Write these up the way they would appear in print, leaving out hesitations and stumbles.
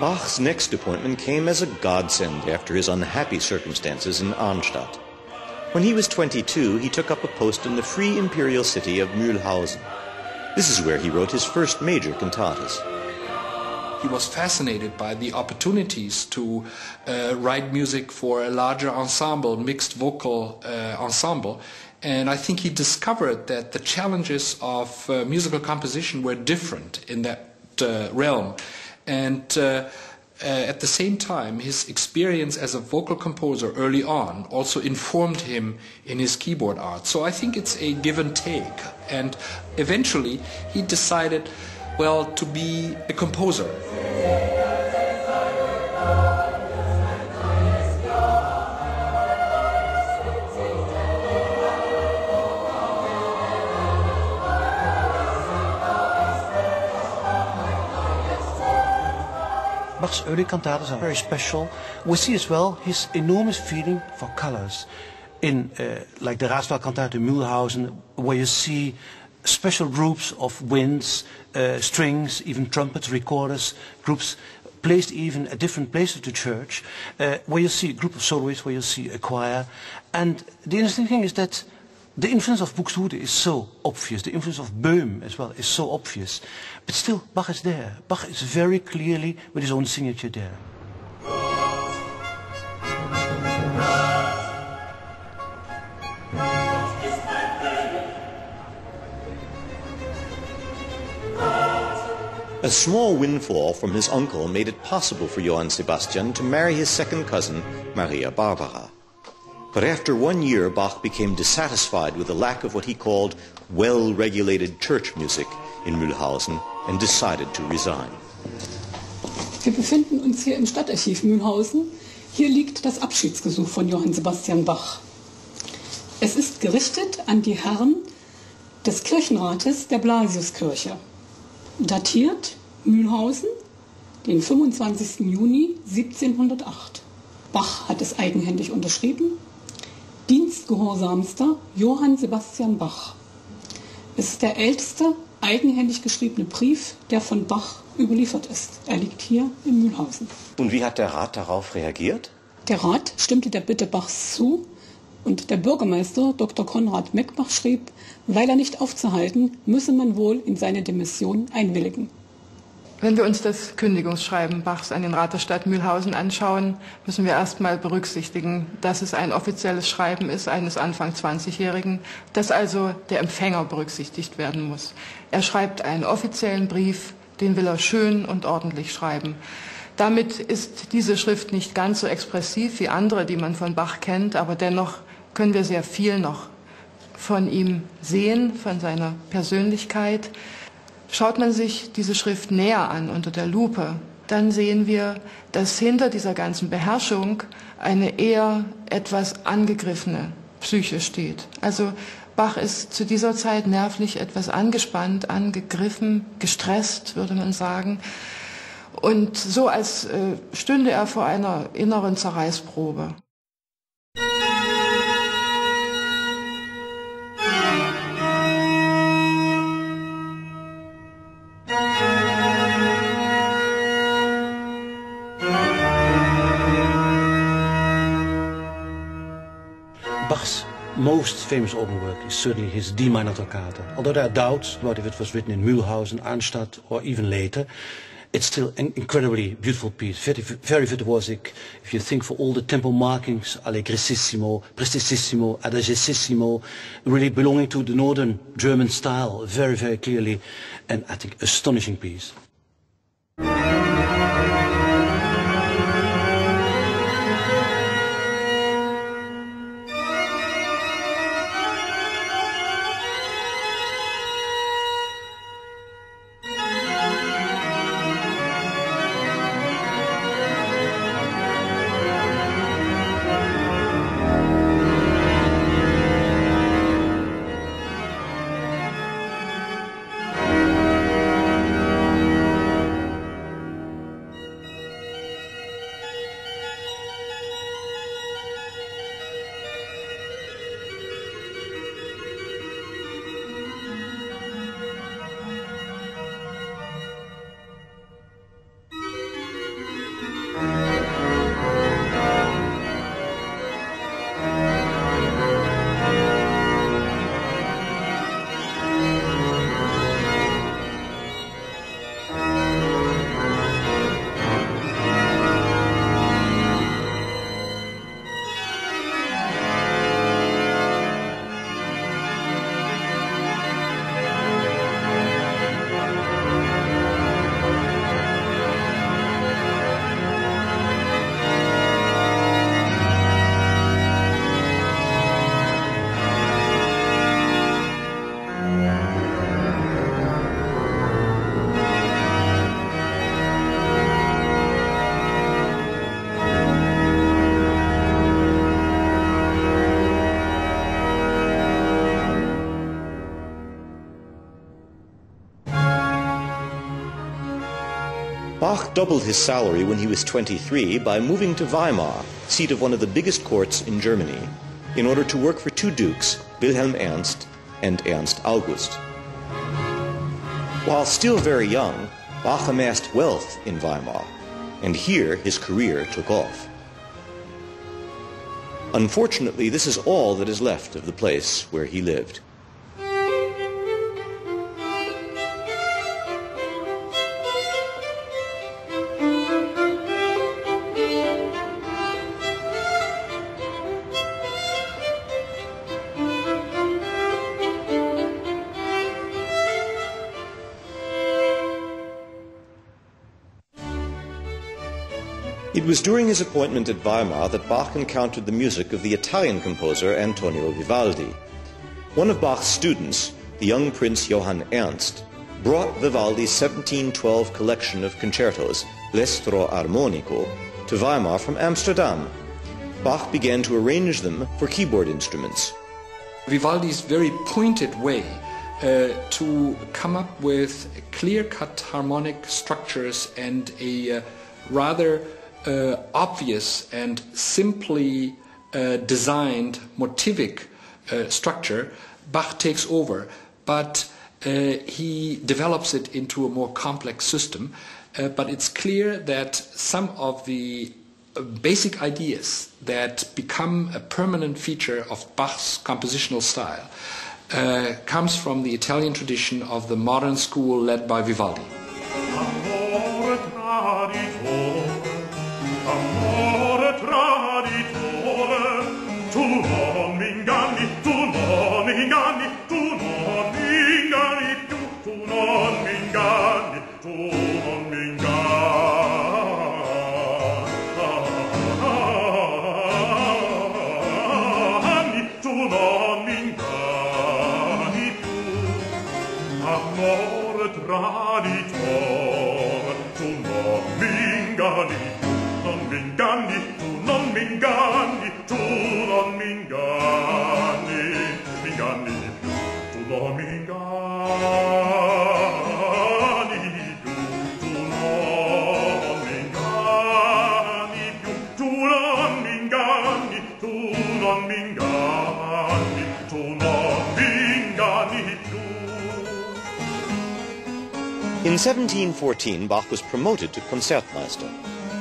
Bach's next appointment came as a godsend after his unhappy circumstances in Arnstadt. When he was 22, he took up a post in the free imperial city of Mühlhausen. This is where he wrote his first major cantatas. He was fascinated by the opportunities to write music for a larger ensemble, mixed vocal ensemble. And I think he discovered that the challenges of musical composition were different in that realm. And at the same time, his experience as a vocal composer early on also informed him in his keyboard art. So I think it's a give and take. And eventually he decided, well, to be a composer. Bach's early cantatas are very special. We see as well his enormous feeling for colors. In like the Raadswald in Mühlhausen, where you see special groups of winds, strings, even trumpets, recorders, groups placed even at different places of the church, where you see a group of soloists, where you see a choir. And the interesting thing is that the influence of Buxtehude is so obvious, the influence of Böhm as well is so obvious. But still, Bach is there. Bach is very clearly with his own signature there. A small windfall from his uncle made it possible for Johann Sebastian to marry his second cousin, Maria Barbara. But after 1 year, Bach became dissatisfied with the lack of what he called well-regulated church music in Mühlhausen and decided to resign. Wir befinden uns hier im Stadtarchiv Mühlhausen. Hier liegt das Abschiedsgesuch von Johann Sebastian Bach. Es ist gerichtet an die Herren des Kirchenrates der Blasiuskirche. Datiert Mühlhausen, den 25. Juni 1708. Bach hat es eigenhändig unterschrieben. Dienstgehorsamster Johann Sebastian Bach. Es ist der älteste eigenhändig geschriebene Brief, der von Bach überliefert ist. Er liegt hier in Mühlhausen. Und wie hat der Rat darauf reagiert? Der Rat stimmte der Bitte Bachs zu und der Bürgermeister Dr. Konrad Meckbach schrieb, weil er nicht aufzuhalten, müsse man wohl in seine Demission einwilligen. Wenn wir uns das Kündigungsschreiben Bachs an den Rat der Stadt Mühlhausen anschauen, müssen wir erstmal berücksichtigen, dass es ein offizielles Schreiben ist eines Anfang 20-Jährigen, dass also der Empfänger berücksichtigt werden muss. Er schreibt einen offiziellen Brief, den will er schön und ordentlich schreiben. Damit ist diese Schrift nicht ganz so expressiv wie andere, die man von Bach kennt, aber dennoch können wir sehr viel noch von ihm sehen, von seiner Persönlichkeit. Schaut man sich diese Schrift näher an unter der Lupe, dann sehen wir, dass hinter dieser ganzen Beherrschung eine eher etwas angegriffene Psyche steht. Also Bach ist zu dieser Zeit nervlich etwas angespannt, angegriffen, gestresst, würde man sagen. Und so als stünde er vor einer inneren Zerreißprobe. Bach's most famous organ work is certainly his D minor toccata. Although there are doubts about if it was written in Mühlhausen, Arnstadt, or even later, it's still an incredibly beautiful piece, very virtuosic. If you think for all the tempo markings, allegrissimo, prestissimo, adagissimo, really belonging to the northern German style, very, very clearly, and I think astonishing piece. Bach doubled his salary when he was 23 by moving to Weimar, seat of one of the biggest courts in Germany, in order to work for two dukes, Wilhelm Ernst and Ernst August. While still very young, Bach amassed wealth in Weimar, and here his career took off. Unfortunately, this is all that is left of the place where he lived. It was during his appointment at Weimar that Bach encountered the music of the Italian composer Antonio Vivaldi. One of Bach's students, the young Prince Johann Ernst, brought Vivaldi's 1712 collection of concertos, L'Estro Armonico, to Weimar from Amsterdam. Bach began to arrange them for keyboard instruments. Vivaldi's very pointed way to come up with clear-cut harmonic structures and a rather obvious and simply designed motivic structure, Bach takes over, but he develops it into a more complex system. But it's clear that some of the basic ideas that become a permanent feature of Bach's compositional style comes from the Italian tradition of the modern school led by Vivaldi. Amore traditore, tu non mi inganni, tu non mi inganni, tu non mi inganni più, tu non mi inganni, tu non mi inganni, tu non mi inganni più. Amore traditore, tu non mi inganni più. Non mi inganni, tu non mi inganni, tu non mi inganni, mi inganni più, tu non mi inganni più, tu non mi inganni più, tu non mi inganni, tu non mi inganni, tu non mi inganni più. In 1714, Bach was promoted to Concertmeister.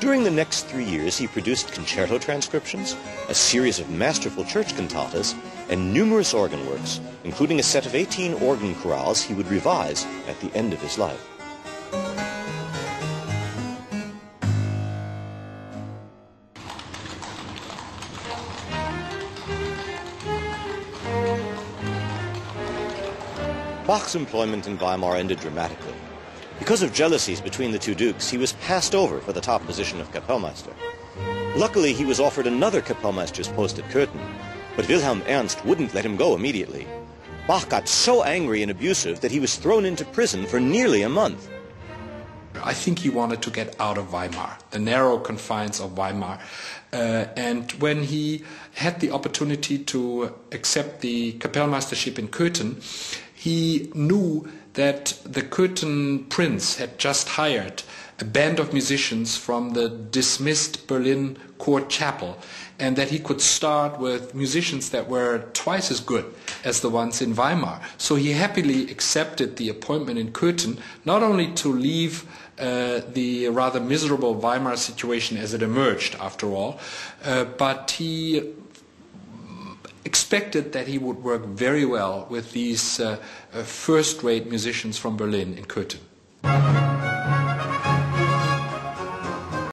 During the next 3 years, he produced concerto transcriptions, a series of masterful church cantatas, and numerous organ works, including a set of 18 organ chorales he would revise at the end of his life. Bach's employment in Weimar ended dramatically. Because of jealousies between the two dukes, he was passed over for the top position of Kapellmeister. Luckily, he was offered another Kapellmeister's post at Köthen, but Wilhelm Ernst wouldn't let him go immediately. Bach got so angry and abusive that he was thrown into prison for nearly a month. I think he wanted to get out of Weimar, the narrow confines of Weimar. And when he had the opportunity to accept the Kapellmeistership in Köthen, he knew that the Köthen prince had just hired a band of musicians from the dismissed Berlin court chapel, and that he could start with musicians that were twice as good as the ones in Weimar. So he happily accepted the appointment in Köthen, not only to leave the rather miserable Weimar situation as it emerged, after all, but he expected that he would work very well with these first-rate musicians from Berlin in Köthen.